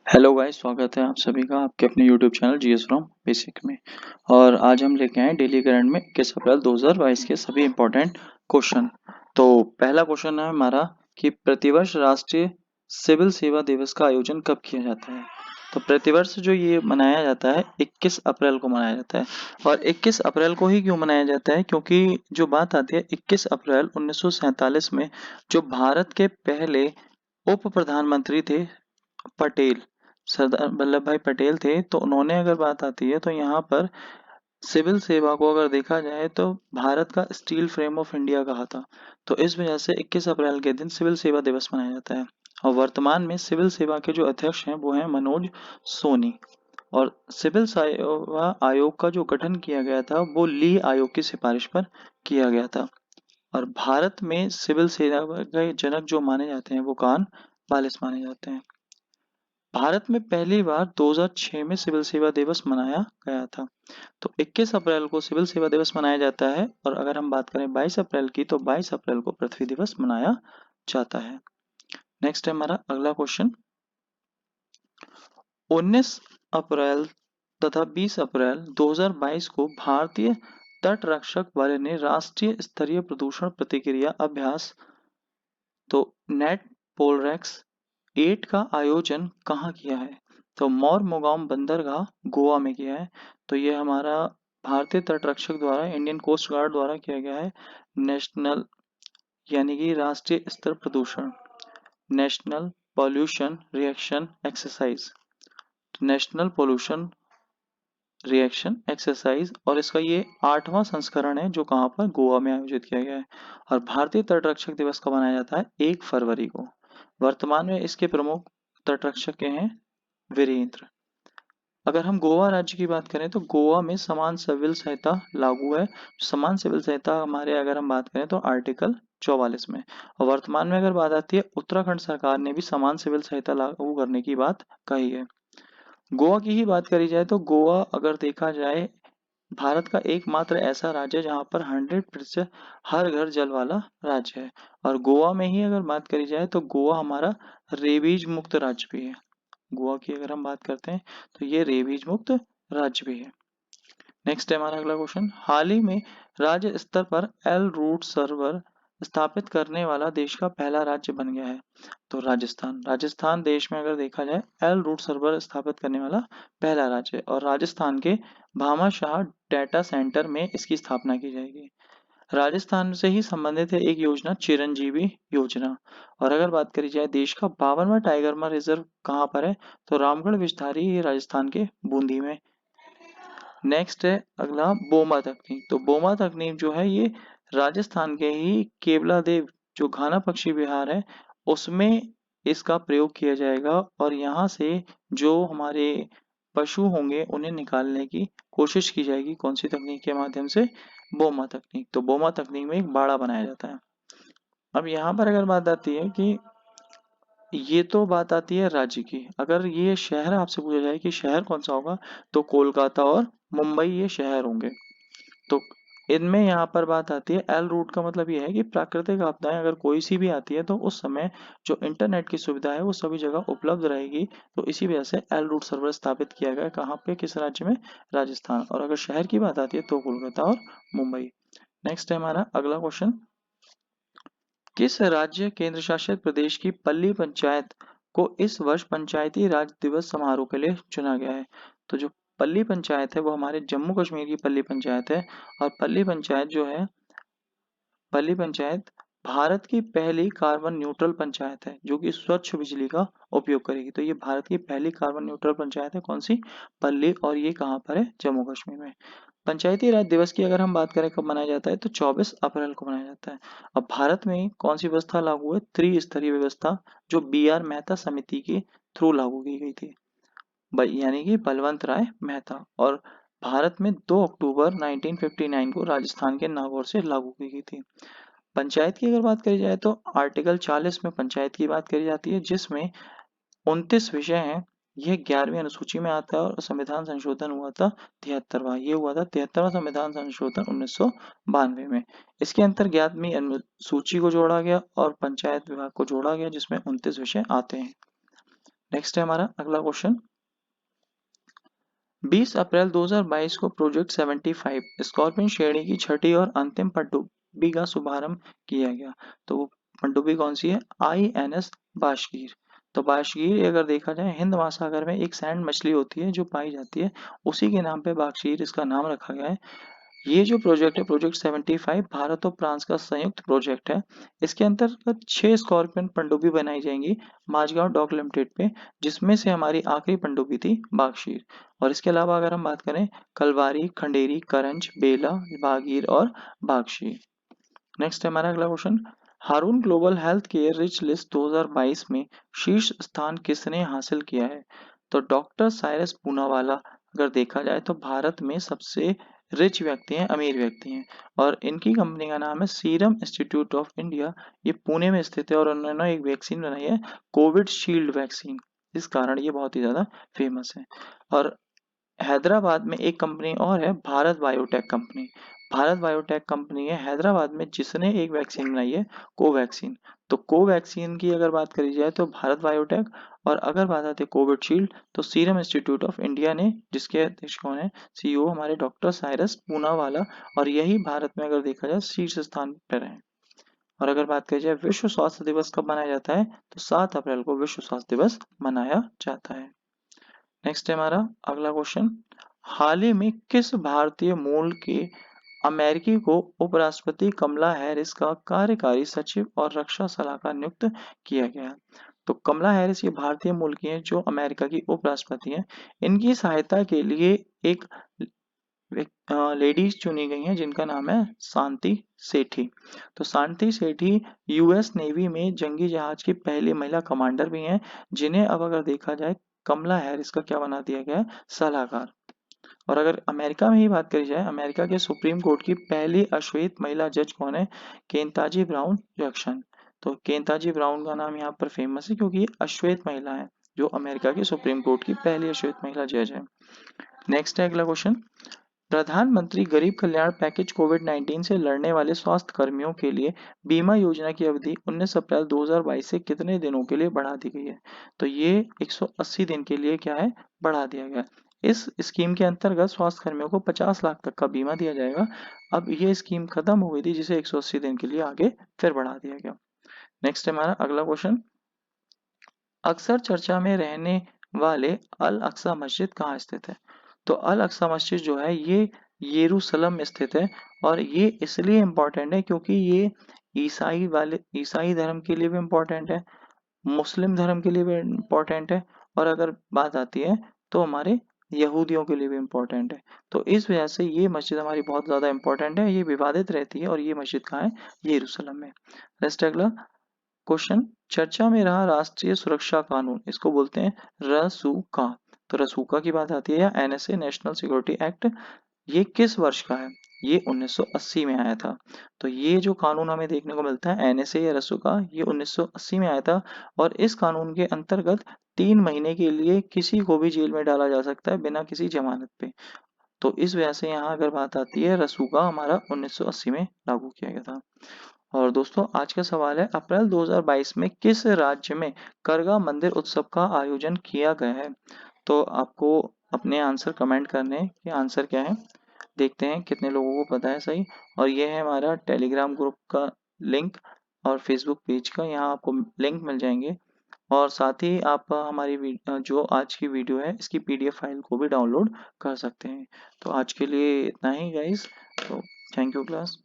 Hello guys, स्वागत है आप सभी का आपके अपने YouTube channel GS from basic में। और आज हम लेके आए डेली करंट में 21 अप्रैल 2022 के सभी इंपॉर्टेंट क्वेश्चन। तो पहला क्वेश्चन है हमारा कि प्रतिवर्ष राष्ट्रीय सिविल सेवा दिवस का आयोजन कब किया जाता है। तो प्रतिवर्ष जो ये मनाया जाता है 21 अप्रैल को मनाया जाता है। और 21 अप्रैल को ही क्यों मनाया जाता है, क्योंकि जो बात आती है 21 अप्रैल 1947 में जो भारत के पहले उप प्रधानमंत्री थे पटेल, सरदार वल्लभ भाई पटेल थे। तो उन्होंने अगर बात आती है तो यहाँ पर सिविल सेवा को अगर देखा जाए तो भारत का स्टील फ्रेम ऑफ इंडिया कहा था। तो इस वजह से 21 अप्रैल के दिन सिविल सेवा दिवस मनाया जाता है। और वर्तमान में सिविल सेवा के जो अध्यक्ष हैं वो हैं मनोज सोनी। और सिविल सेवा आयोग का जो गठन किया गया था वो ली आयोग की सिफारिश पर किया गया था। और भारत में सिविल सेवा के जनक जो माने जाते हैं वो कान वालिस माने जाते हैं। भारत में पहली बार 2006 में सिविल सेवा दिवस मनाया गया था। तो 21 अप्रैल को सिविल सेवा दिवस मनाया जाता है। और अगर हम बात करें 22 अप्रैल की तो 22 अप्रैल को पृथ्वी दिवस मनाया जाता है। नेक्स्ट है हमारा अगला क्वेश्चन। 19 अप्रैल तथा 20 अप्रैल 2022 को भारतीय तट रक्षक बल ने राष्ट्रीय स्तरीय प्रदूषण प्रतिक्रिया अभ्यास तो नेट पोलरैक्स 8 का आयोजन कहाँ किया है। तो मोरमुगाम बंदरगाह गोवा में किया है। तो ये हमारा भारतीय तट रक्षक द्वारा इंडियन कोस्ट गार्ड द्वारा किया गया है। नेशनल यानी कि राष्ट्रीय स्तर प्रदूषण national pollution reaction exercise national pollution reaction exercise. और इसका ये 8वां संस्करण है जो कहाँ पर गोवा में आयोजित किया गया है। और भारतीय तट रक्षक दिवस कब मनाया जाता है 1 फरवरी को। वर्तमान में इसके प्रमुख तट रक्षक के हैं वीरेंद्र। अगर हम गोवा राज्य की बात करें तो गोवा में समान सिविल संहिता लागू है। समान सिविल संहिता हमारे अगर हम बात करें तो आर्टिकल 44 में। और वर्तमान में अगर बात आती है उत्तराखंड सरकार ने भी समान सिविल संहिता लागू करने की बात कही है। गोवा की ही बात करी जाए तो गोवा अगर देखा जाए भारत का एकमात्र ऐसा राज्य है जहाँ पर 100% हर घर जल वाला राज्य है। और गोवा में ही अगर बात करी जाए तो गोवा हमारा रेबीज मुक्त राज्य भी है। गोवा की अगर हम बात करते हैं तो ये रेबीज मुक्त राज्य भी है। नेक्स्ट है हमारा अगला क्वेश्चन। हाल ही में राज्य स्तर पर एल रूट सर्वर स्थापित करने वाला देश का पहला राज्य बन गया है। तो राजस्थान राजस्थान देश में अगर देखा जाए एल रूट सर्वर स्थापित करने वाला पहला राज्य है। और राजस्थान के भामाशाह डेटा सेंटर में इसकी स्थापना की जाएगी। राजस्थान से ही संबंधित है एक योजना चिरंजीवी योजना। और अगर बात करी जाए देश का 52वां टाइगर रिजर्व कहाँ पर है तो रामगढ़ विस्तारी ये राजस्थान के बूंदी में। नेक्स्ट है अगला बोमा तकनीक। तो बोमा तकनीक जो है ये राजस्थान के ही केवलादेव जो घाना पक्षी विहार है उसमें इसका प्रयोग किया जाएगा। और यहाँ से जो हमारे पशु होंगे उन्हें निकालने की कोशिश की जाएगी। कौन सी तकनीक के माध्यम से? बोमा तकनीक। तो बोमा तकनीक में एक बाड़ा बनाया जाता है। अब यहाँ पर अगर बात आती है कि ये तो बात आती है राज्य की। अगर ये शहर आपसे पूछा जाए कि शहर कौन सा होगा तो कोलकाता और मुंबई ये शहर होंगे। तो इनमें यहाँ पर बात आती है एल रूट का मतलब ये है कि प्राकृतिक आपदाएं अगर कोई सी भी आती है तो उस समय जो इंटरनेट की सुविधा है वो सभी जगह उपलब्ध रहेगी। तो इसी वजह से एल रूट सर्वर स्थापित किया गया है। कहाँ पे? किस राज्य में? राजस्थान। और अगर शहर की बात आती है तो कोलकाता और मुंबई। नेक्स्ट है हमारा अगला क्वेश्चन। किस राज्य केंद्र शासित प्रदेश की पल्ली पंचायत को इस वर्ष पंचायती राज दिवस समारोह के लिए चुना गया है? तो जो पल्ली पंचायत है वो हमारे जम्मू कश्मीर की पल्ली पंचायत है। और पल्ली पंचायत भारत की पहली कार्बन न्यूट्रल पंचायत है जो कि स्वच्छ बिजली का उपयोग करेगी। तो ये भारत की पहली कार्बन न्यूट्रल पंचायत है। कौन सी? पल्ली। और ये कहाँ पर है? जम्मू कश्मीर में। पंचायती राज दिवस की अगर हम बात करें कब मनाया जाता है तो 24 अप्रैल को मनाया जाता है। अब भारत में कौन सी व्यवस्था लागू है? त्रिस्तरीय व्यवस्था जो बी आर मेहता समिति के थ्रू लागू की गई थी, यानी कि बलवंत राय मेहता। और भारत में 2 अक्टूबर 1959 को राजस्थान के नागौर से लागू की गई थी। पंचायत की अगर बात करी जाए तो आर्टिकल 40 में पंचायत की बात करी जाती है जिसमें 29 विषय हैं। यह 11वीं अनुसूची में आता है। और संविधान संशोधन हुआ था 73वां। ये हुआ था 73वां संविधान संशोधन 1992 में। इसके अंतर 11वीं अनुसूची को जोड़ा गया और पंचायत विभाग को जोड़ा गया जिसमें 29 विषय आते हैं। नेक्स्ट है हमारा अगला क्वेश्चन, 20 अप्रैल 2022 को प्रोजेक्ट 75 स्कॉर्पियन श्रेणी की छठी और अंतिम पनडुब्बी का शुभारंभ किया गया। तो वो पनडुब्बी कौन सी है? INS बाशगीर। तो बाशगीर अगर देखा जाए हिंद महासागर में एक सैंड मछली होती है जो पाई जाती है, उसी के नाम पे बाशगीर इसका नाम रखा गया है। ये जो प्रोजेक्ट है प्रोजेक्ट 75 भारत और फ्रांस का संयुक्त प्रोजेक्ट है। इसके अंतर्गत 6 स्कॉर्पियन पनडुब्बी बनाई जाएंगी माझगांव डॉक लिमिटेड पे, जिसमें से हमारी आखिरी पनडुब्बी थी बागशीर। और इसके अलावा अगर हम बात करें कलवारी, खंडेरी, करंज, बेला, बागीर और बागशीर। नेक्स्ट है हमारा अगला question, Hurun global health care rich list 2022 में शीर्ष स्थान किसने हासिल किया है? तो डॉक्टर साइरस पूनावाला अगर देखा जाए तो भारत में सबसे रिच व्यक्ति हैं, अमीर व्यक्ति हैं, और इनकी कंपनी का नाम है सीरम इंस्टीट्यूट ऑफ इंडिया। ये पुणे में स्थित है और उन्होंने एक वैक्सीन बनाई है, कोविड शील्ड वैक्सीन, इस कारण ये बहुत ही ज्यादा फेमस है। और हैदराबाद में एक कंपनी और है, Bharat biotech company. Bharat biotech company है हैदराबाद में जिसने एक वैक्सीन बनाई है, कोवैक्सीन। तो कोवैक्सीन की अगर बात करी जाए तो भारत बायोटेक, और अगर बात आती है कोविडशील्ड तो सीरम इंस्टीट्यूट ऑफ इंडिया ने, जिसके अध्यक्ष कौन है? CEO हमारे डॉक्टर साइरस पूनावाला। और यही भारत में अगर देखा जाए शीर्ष स्थान पर है। और अगर बात करी जाए विश्व स्वास्थ्य दिवस कब मनाया जाता है, तो 7 अप्रैल को विश्व स्वास्थ्य दिवस मनाया जाता है। नेक्स्ट है हमारा अगला क्वेश्चन, हाल ही में किस भारतीय मूल के अमेरिकी को उपराष्ट्रपति कमला हैरिस का कार्यकारी सचिव और रक्षा सलाहकार नियुक्त किया गया? तो कमला हैरिस ये भारतीय मूल की हैं जो अमेरिका की उपराष्ट्रपति हैं। इनकी सहायता के लिए एक लेडीज चुनी गई हैं जिनका नाम है शांति सेठी। तो शांति सेठी US नेवी में जंगी जहाज की पहली महिला कमांडर भी हैं, जिन्हें अब अगर देखा जाए कमला हैरिस का क्या बना दिया गया है? सलाहकार। और अगर अमेरिका में ही बात करी जाए, अमेरिका के सुप्रीम कोर्ट की पहली अश्वेत महिला जज कौन है? केंताजी ब्राउन जैक्सन। तो केंताजी ब्राउन का नाम यहाँ पर फेमस है क्योंकि ये अश्वेत महिला है जो अमेरिका के सुप्रीम कोर्ट की पहली अश्वेत महिला जज है। नेक्स्ट है अगला क्वेश्चन, प्रधानमंत्री गरीब कल्याण पैकेज कोविड-19 से लड़ने वाले स्वास्थ्य कर्मियों के लिए बीमा योजना की अवधि 19 अप्रैल 2022 से कितने दिनों के लिए बढ़ा दी गई है? तो ये 180 दिन के लिए क्या है? बढ़ा दिया गया। इस स्कीम के अंतर्गत स्वास्थ्य कर्मियों को 50 लाख तक का बीमा दिया जाएगा। अब ये स्कीम खत्म हो गई थी जिसे 180 दिन के लिए आगे फिर बढ़ा दिया गया। नेक्स्ट हमारा अगला क्वेश्चन, अक्सर चर्चा में रहने वाले अल अक्सा मस्जिद कहाँ स्थित है? तो अल अक्सा मस्जिद जो है ये यरूशलेम में स्थित है, और ये इसलिए इम्पोर्टेंट है क्योंकि ये ईसाई धर्म के लिए भी इम्पोर्टेंट है, मुस्लिम धर्म के लिए भी इम्पोर्टेंट है, और अगर बात आती है तो हमारे यहूदियों के लिए भी इम्पोर्टेंट है। तो इस वजह से ये मस्जिद हमारी बहुत ज़्यादा इम्पोर्टेंट है, ये विवादित रहती है, और ये मस्जिद कहाँ है? यरूशलेम में। नेक्स्ट अगला क्वेश्चन, चर्चा में रहा राष्ट्रीय सुरक्षा कानून, इसको बोलते हैं रसूका। तो रसूका की बात आती है या NSA नेशनल सिक्योरिटी एक्ट, ये किस वर्ष का है? ये 1980 में आया था। तो ये जो कानून हमें देखने को मिलता है NSA या रसूका, ये 1980 में आया था, और इस कानून के अंतर्गत 3 महीने के लिए किसी को भी जेल में डाला जा सकता है बिना किसी जमानत पे। तो इस वजह से यहाँ अगर बात आती है रसूका हमारा 1980 में लागू किया गया था। और दोस्तों आज का सवाल है, अप्रैल 2022 में किस राज्य में करगा मंदिर उत्सव का आयोजन किया गया है? तो आपको अपने आंसर कमेंट करने हैं कि आंसर क्या है। देखते हैं कितने लोगों को पता है सही। और ये है हमारा टेलीग्राम ग्रुप का लिंक और फेसबुक पेज का, यहाँ आपको लिंक मिल जाएंगे। और साथ ही आप हमारी जो आज की वीडियो है इसकी PDF फाइल को भी डाउनलोड कर सकते हैं। तो आज के लिए इतना ही गाइस, तो थैंक यू क्लास।